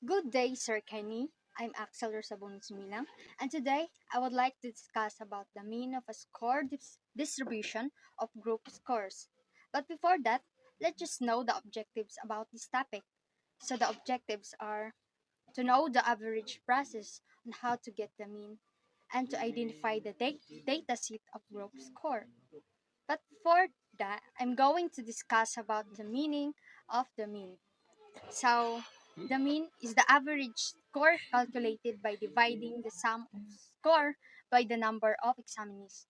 Good day, Sir Kenny. I'm Axel Rosabon Milang, and today I would like to discuss about the mean of a score distribution of group scores. But before that, let's just know the objectives about this topic. So the objectives are to know the average process on how to get the mean and to identify the data set of group score. But before that, I'm going to discuss about the meaning of the mean. So, the mean is the average score calculated by dividing the sum of score by the number of examinees.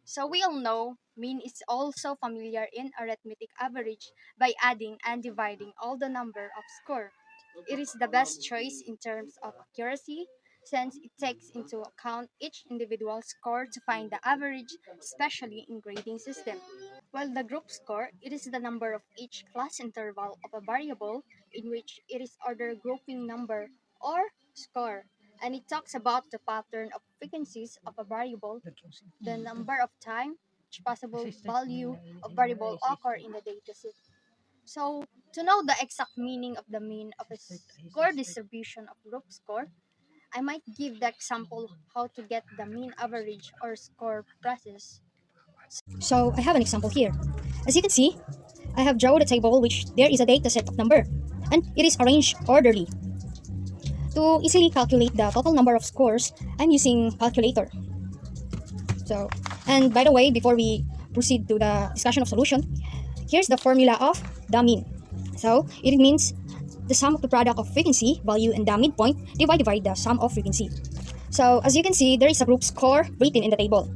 So, we all know mean is also familiar in arithmetic average by adding and dividing all the number of score. It is the best choice in terms of accuracy since it takes into account each individual score to find the average, especially in grading system. While the group score, it is the number of each class interval of a variable in which it is order grouping number or score. And it talks about the pattern of frequencies of a variable, the number of time each possible value of variable occur in the dataset. So, to know the exact meaning of the mean of a score distribution of group score, I might give the example how to get the mean average or score process. So I have an example here. As you can see, I have drawn a table which there is a data set of number and it is arranged orderly. To easily calculate the total number of scores, I'm using calculator. And by the way, before we proceed to the discussion of solution, here's the formula of the mean. So it means the sum of the product of frequency, value, and the midpoint divided by the sum of frequency. So as you can see, there is a group score written in the table.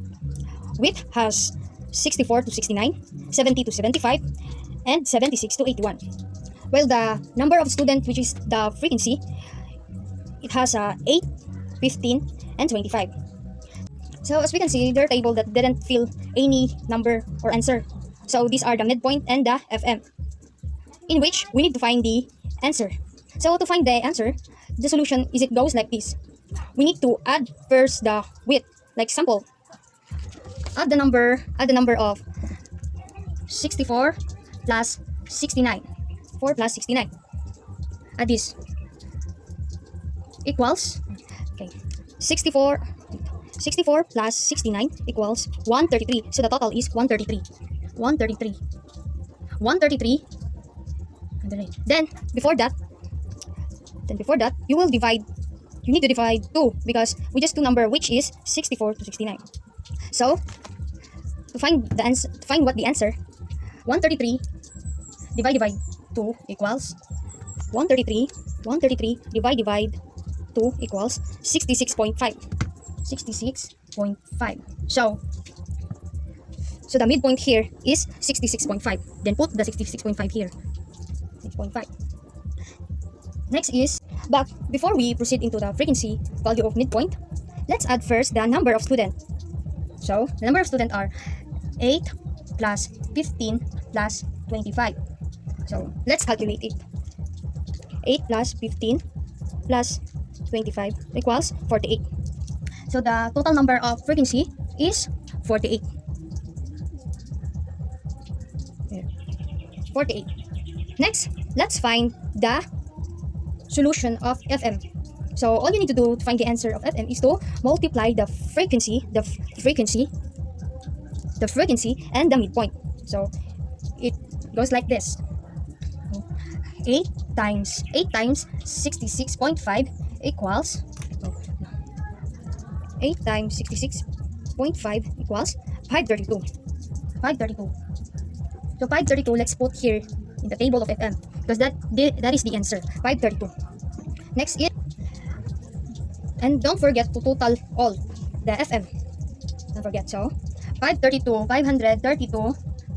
Width has 64 to 69, 70 to 75, and 76 to 81. While the number of students, which is the frequency, it has 8, 15, and 25. So as we can see, there are table that didn't fill any number or answer. So these are the midpoint and the FM, in which we need to find the answer. So to find the answer, the solution is it goes like this. We need to add first the width, like sample. Add the number of 64 plus 69. 4 plus 69. Add this. Equals, okay, 64 plus 69 equals 133. So the total is 133. 133. 133. Then before that, you need to divide 2 because we just two number which is 64 to 69. So to find what the answer, 133 divide 2 equals 133 divide 2 equals 66.5. 66.5. So the midpoint here is 66.5. Then put the 66.5 here. 6.5. Next is, but before we proceed into the frequency value of midpoint, let's add first the number of students. So the number of students are 8 plus 15 plus 25. So let's calculate it. 8 plus 15 plus 25 equals 48. So the total number of frequency is 48. Here. 48. Next, let's find the solution of FM. So all you need to do to find the answer of FM is to multiply the frequency, and the midpoint. So it goes like this. 8 times 66.5 equals 8 times 66.5 equals 532. 532. So 532, let's put here in the table of FM because that is the answer. 532. Next is, and don't forget to total all the FM. Don't forget. So 532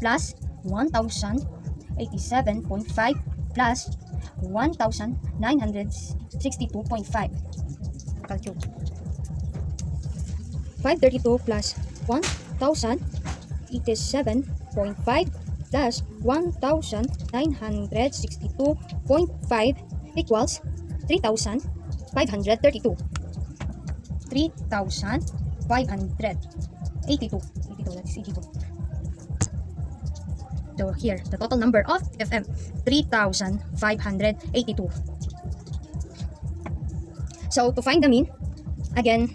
plus 1087.5 plus 1962.5. Calculate. 532 plus 1087.5 plus 1962.5 equals 3,532. 3,582. 82. That is 82. to here, the total number of FM, 3,582. So to find the mean, again,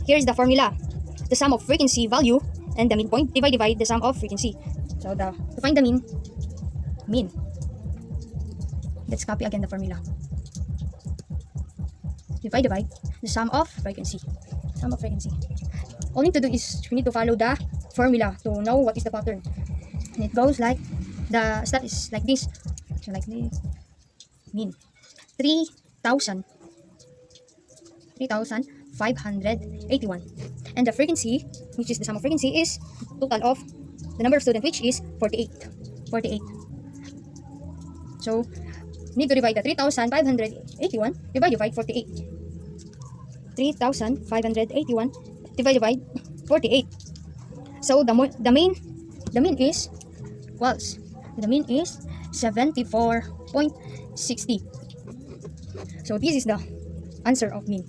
here is the formula. The sum of frequency value and the midpoint divide the sum of frequency. So to find the mean, let's copy again the formula. Divide the sum of frequency. All you need to do is we need to follow the formula to know what is the pattern. And it goes like, the step is like this. So like this. Mean 3,581. And the frequency, which is the sum of frequency, is total of the number of students, which is 48. So need to divide the 3,581 divide 48. 3,581 divide 48. So the mean is equals, the mean is 74.60. So this is the answer of mean.